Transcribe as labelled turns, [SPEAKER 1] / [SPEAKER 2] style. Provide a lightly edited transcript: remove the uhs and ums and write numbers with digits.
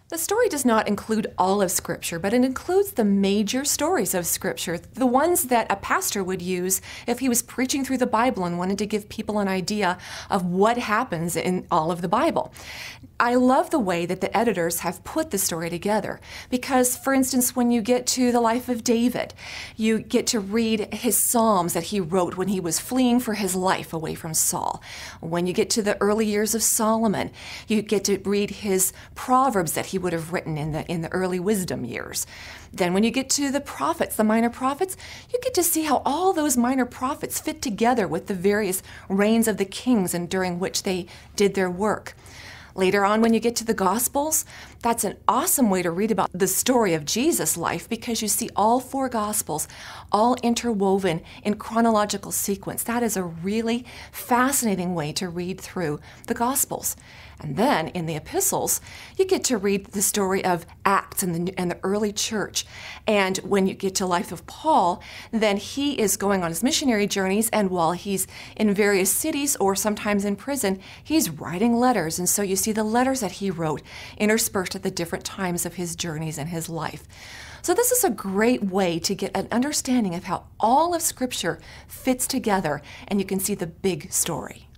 [SPEAKER 1] The story does not include all of Scripture, but it includes the major stories of Scripture, the ones that a pastor would use if he was preaching through the Bible and wanted to give people an idea of what happens in all of the Bible. I love the way that the editors have put the story together because, for instance, when you get to the life of David, you get to read his Psalms that he wrote when he was fleeing for his life away from Saul. When you get to the early years of Solomon, you get to read his Proverbs that he would have written in the early wisdom years. Then when you get to the prophets, the minor prophets, you get to see how all those minor prophets fit together with the various reigns of the kings and during which they did their work. Later on, when you get to the Gospels, that's an awesome way to read about the story of Jesus' life because you see all four Gospels all interwoven in chronological sequence. That is a really fascinating way to read through the Gospels. And then in the epistles, you get to read the story of Acts and the early church. And when you get to life of Paul, then he is going on his missionary journeys, and while he's in various cities or sometimes in prison, he's writing letters. And so you see the letters that he wrote interspersed at the different times of his journeys and his life. So this is a great way to get an understanding of how all of Scripture fits together, and you can see the big story.